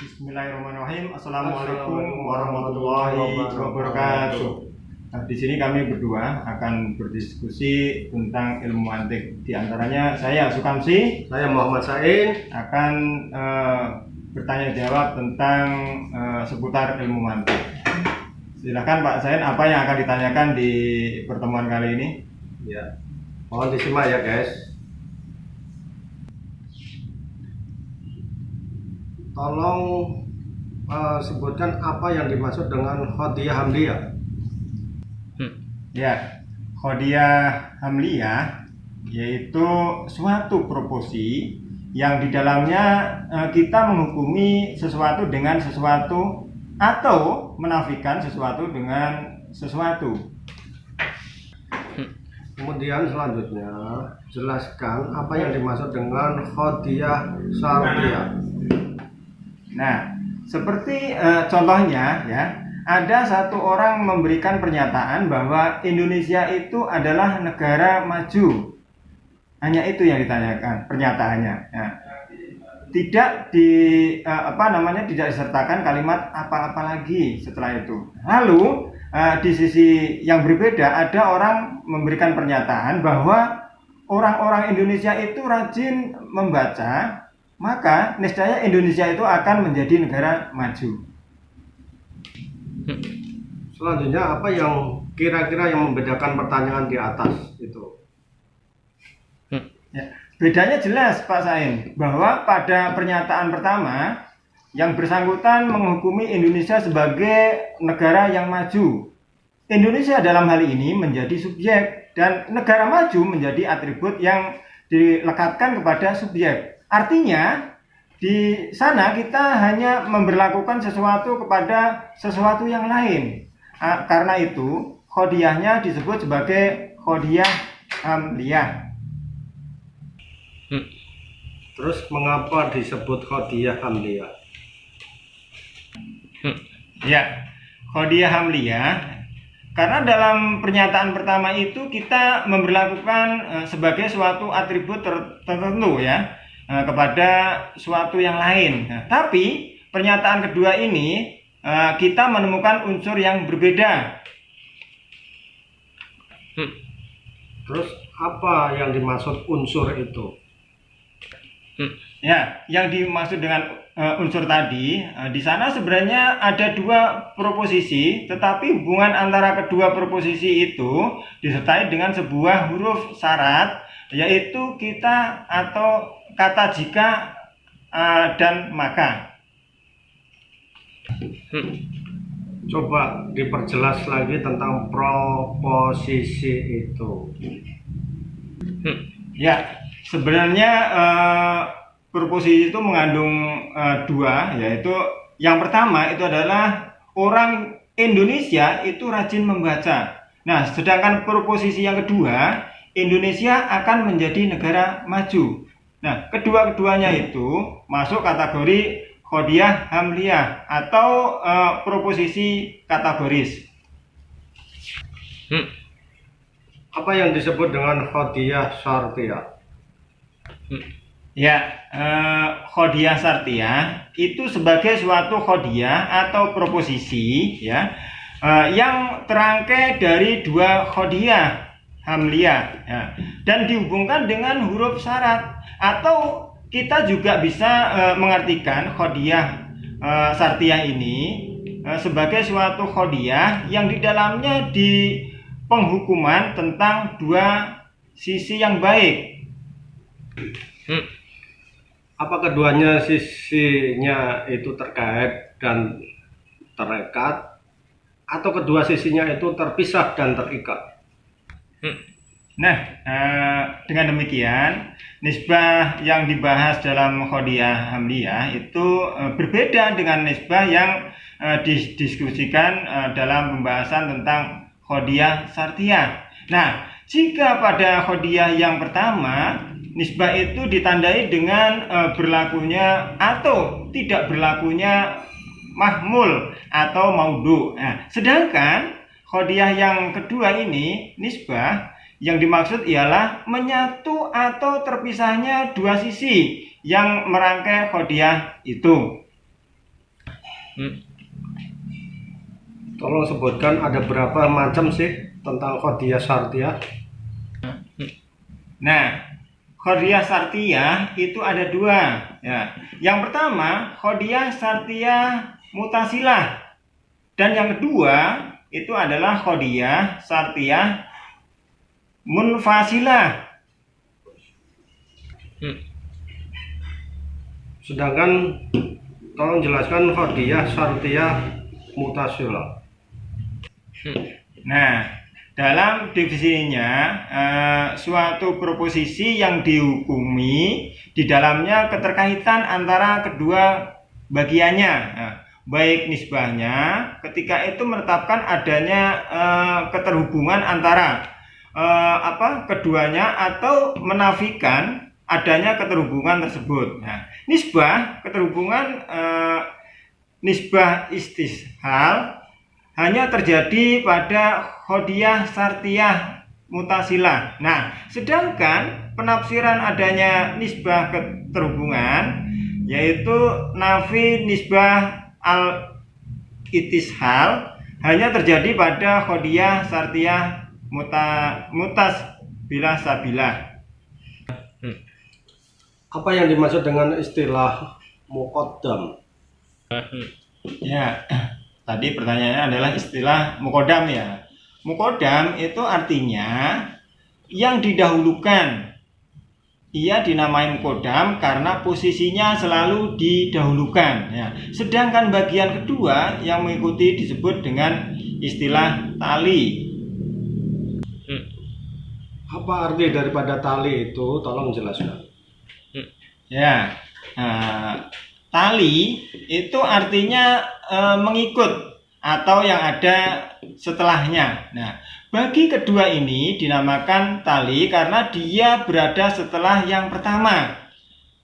Bismillahirrahmanirrahim. Assalamualaikum warahmatullahi wabarakatuh. Nah, di sini kami berdua akan berdiskusi tentang ilmu antik. Di antaranya saya Sukamsi, saya Muhammad Sain akan bertanya jawab tentang seputar ilmu antik. Silakan Pak Sain, apa yang akan ditanyakan di pertemuan kali ini? Ya, mohon disimak ya guys. Tolong sebutkan apa yang dimaksud dengan Hodiyah Hamliyah. Ya, Hodiyah Hamliyah yaitu suatu proposi yang di dalamnya kita menghukumi sesuatu dengan sesuatu atau menafikan sesuatu dengan sesuatu. Kemudian selanjutnya jelaskan apa yang dimaksud dengan Hodiyah Syartiyah. Nah, seperti contohnya ya, ada satu orang memberikan pernyataan bahwa Indonesia itu adalah negara maju. Hanya itu yang ditanyakan pernyataannya. Nah, tidak tidak disertakan kalimat apa-apa lagi setelah itu. Lalu di sisi yang berbeda ada orang memberikan pernyataan bahwa orang-orang Indonesia itu rajin membaca, maka niscaya Indonesia itu akan menjadi negara maju. Selanjutnya apa yang kira-kira yang membedakan pertanyaan di atas itu? Ya, bedanya jelas Pak Sain, bahwa pada pernyataan pertama yang bersangkutan menghukumi Indonesia sebagai negara yang maju. Indonesia dalam hal ini menjadi subjek dan negara maju menjadi atribut yang dilekatkan kepada subjek. Artinya di sana kita hanya memberlakukan sesuatu kepada sesuatu yang lain. Karena itu Hodiyahnya disebut sebagai Hodiyah Hamliyah. Terus mengapa disebut Hodiyah Hamliyah? Ya, Hodiyah Hamliyah karena dalam pernyataan pertama itu kita memberlakukan sebagai suatu atribut tertentu ya, kepada suatu yang lain. Nah, tapi pernyataan kedua ini kita menemukan unsur yang berbeda. Terus apa yang dimaksud unsur itu? Ya, yang dimaksud dengan unsur tadi, di sana sebenarnya ada dua proposisi, tetapi hubungan antara kedua proposisi itu disertai dengan sebuah huruf syarat, yaitu kita atau kata jika dan maka. Coba diperjelas lagi tentang proposisi itu. Ya, sebenarnya proposisi itu mengandung dua, yaitu yang pertama itu adalah orang Indonesia itu rajin membaca. Nah, sedangkan proposisi yang kedua, Indonesia akan menjadi negara maju. Nah, kedua-keduanya itu masuk kategori Hodiyah Hamliyah atau proposisi kategoris. Apa yang disebut dengan Hodiyah Syartiyah? Ya, Hodiyah Syartiyah itu sebagai suatu hodiyah atau proposisi ya, yang terangkai dari dua hodiyah Hamliyah ya, dan dihubungkan dengan huruf syarat. Atau kita juga bisa mengartikan Hodiyah Syartiyah ini sebagai suatu hodiyah yang di dalamnya di penghukuman tentang dua sisi yang baik. Apa keduanya sisinya itu terkait dan terikat, atau kedua sisinya itu terpisah dan terikat? Nah, dengan demikian nisbah yang dibahas dalam Hodiyah Hamliyah itu berbeda dengan nisbah yang didiskusikan dalam pembahasan tentang Hodiyah Syartiyah. Nah, jika pada Hodiyah yang pertama nisbah itu ditandai dengan berlakunya atau tidak berlakunya mahmul atau maudhu. Nah, sedangkan Hodiyah yang kedua ini nisbah yang dimaksud ialah menyatu atau terpisahnya dua sisi yang merangkai Hodiyah itu. Tolong sebutkan ada berapa macam sih tentang Qadhiyah Syartiyah? Nah, Qadhiyah Syartiyah itu ada dua. Ya. Yang pertama, Qadhiyah Syartiyah Mutasilah. Dan yang kedua, itu adalah Qadhiyah Syartiyah Munfasilah. Sedangkan tolong jelaskan Qadhiyah Syartiyah Mutasilah. Nah, dalam definisinya, suatu proposisi yang dihukumi di dalamnya keterkaitan antara kedua bagiannya, baik nisbahnya ketika itu menetapkan adanya keterhubungan antara keduanya atau menafikan adanya keterhubungan tersebut. Nah, nisbah keterhubungan nisbah istishal hanya terjadi pada Qadhiyah Syartiyah Mutasilah. Nah, sedangkan penafsiran adanya nisbah keterhubungan yaitu nafi nisbah al-itishal hanya terjadi pada Qadhiyah Syartiyah Mutasbilah Sabilah. Apa yang dimaksud dengan istilah muqaddam? Ya, tadi pertanyaannya adalah istilah muqaddam ya. Muqaddam itu artinya yang didahulukan. Ia dinamai muqaddam karena posisinya selalu didahulukan ya. Sedangkan bagian kedua yang mengikuti disebut dengan istilah tali. Apa arti daripada tali itu? Tolong jelaskan. Ya, tali itu artinya mengikut atau yang ada setelahnya. Nah, bagi kedua ini dinamakan tali karena dia berada setelah yang pertama.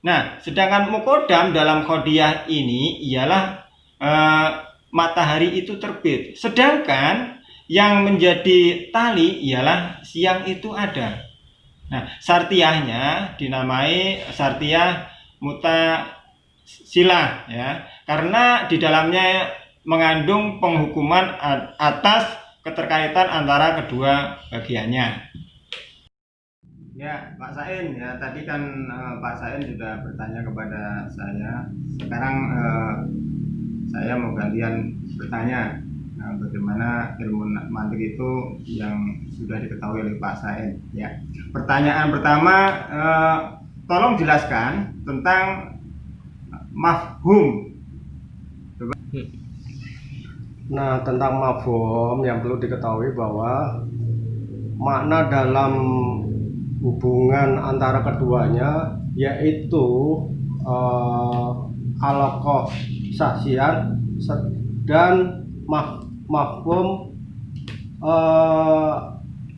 Nah, sedangkan muqaddam dalam Qadhiyah ini ialah matahari itu terbit. Sedangkan yang menjadi tali ialah siang itu ada. Nah, Syartiyahnya dinamai Syartiyah Mutasilah ya, karena di dalamnya mengandung penghukuman atas keterkaitan antara kedua bagiannya. Ya, Pak Sain ya, tadi kan Pak Sain sudah bertanya kepada saya. Sekarang saya mau gantian bertanya. Nah, bagaimana ilmu mantik itu yang sudah diketahui oleh Pak Sain ya. Pertanyaan pertama, tolong jelaskan tentang mafhum. Nah, tentang mafhum yang perlu diketahui bahwa makna dalam hubungan antara keduanya yaitu alaqah sahsian dan mafhum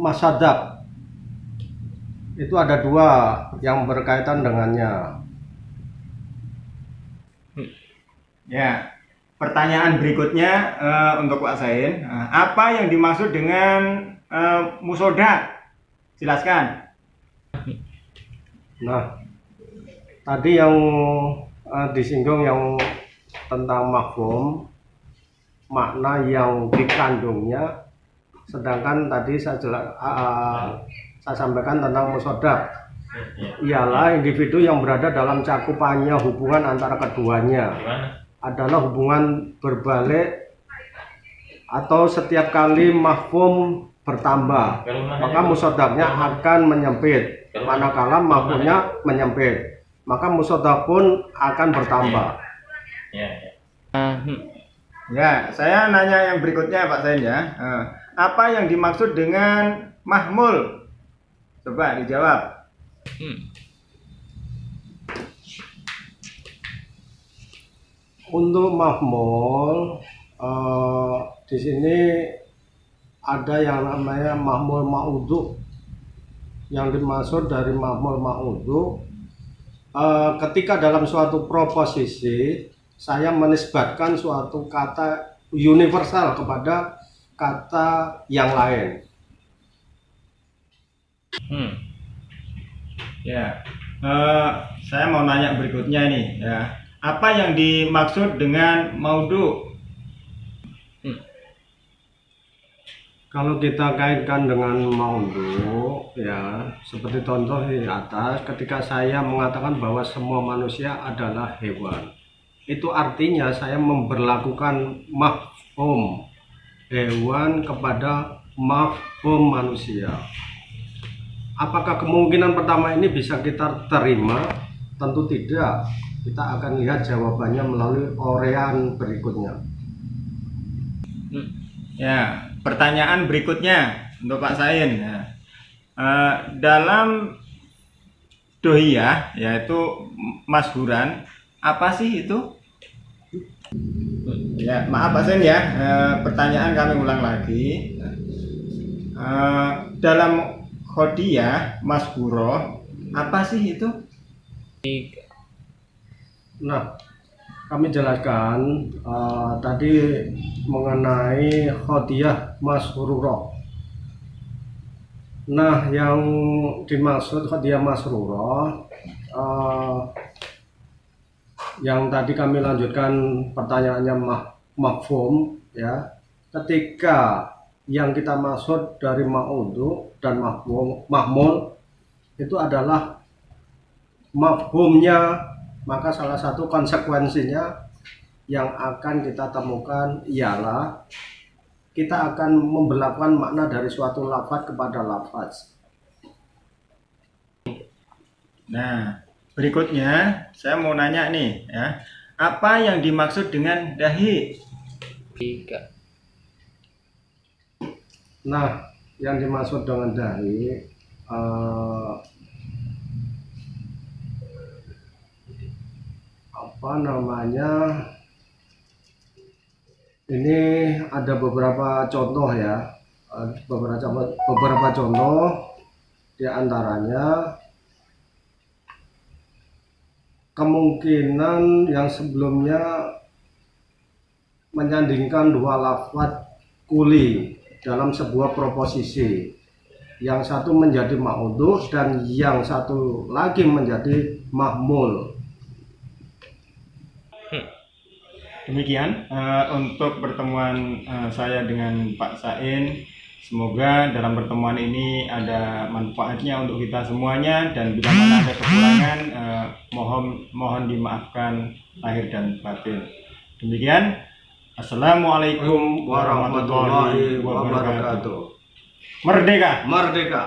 masadab. Itu ada dua yang berkaitan dengannya. Ya, pertanyaan berikutnya untuk Pak Sain, apa yang dimaksud dengan musodak? Jelaskan. Nah, tadi yang disinggung yang tentang mafhum, makna yang dikandungnya, sedangkan tadi saya sampaikan tentang musodak, ialah individu yang berada dalam cakupannya hubungan antara keduanya adalah hubungan berbalik atau setiap kali mafhum bertambah maka musodaknya akan menyempit, manakala mafhumnya menyempit maka musodak pun akan bertambah. Ya, saya nanya yang berikutnya Pak Sain ya. Apa yang dimaksud dengan mahmul? Coba dijawab. Untuk mahmul di sini ada yang namanya mahmul ma'udhu. Yang dimaksud dari mahmul ma'udhu, ketika dalam suatu proposisi saya menisbatkan suatu kata universal kepada kata yang lain. Ya, saya mau nanya berikutnya nih ya. apa yang dimaksud dengan maudhu? Kalau kita kaitkan dengan maudhu, ya seperti contoh di atas, ketika saya mengatakan bahwa semua manusia adalah hewan, itu artinya saya memberlakukan mafhum hewan kepada mafhum manusia. Apakah kemungkinan pertama ini bisa kita terima? Tentu tidak. Kita akan lihat jawabannya melalui uraian berikutnya. Ya, pertanyaan berikutnya untuk Pak Sain. Ya. Dalam dohiyah, yaitu mashuran, apa sih itu? Ya, maaf Pak Sain ya. Pertanyaan kami ulang lagi. Dalam khodiyah, mashhuroh, apa sih itu? Nah, kami jelaskan tadi mengenai khodiyah mashrurah. Nah, yang dimaksud khodiyah mashrurah, yang tadi kami lanjutkan pertanyaannya mafhum, ya. Ketika yang kita maksud dari maudhu dan mahmul itu adalah mafhumnya, maka salah satu konsekuensinya yang akan kita temukan ialah kita akan memberlakukan makna dari suatu lafaz kepada lafaz. Nah, berikutnya saya mau nanya nih ya, apa yang dimaksud dengan dahi? Nah, yang dimaksud dengan dahi apa namanya? Ini ada beberapa contoh ya, beberapa contoh di antaranya kemungkinan yang sebelumnya menyandingkan dua lafaz kuli dalam sebuah proposisi, yang satu menjadi maudhu dan yang satu lagi menjadi mahmul. Demikian untuk pertemuan saya dengan Pak Sain. Semoga dalam pertemuan ini ada manfaatnya untuk kita semuanya, dan bila mana ada kekurangan mohon dimaafkan lahir dan batin. Demikian. Assalamualaikum warahmatullahi wabarakatuh. Merdeka! Merdeka!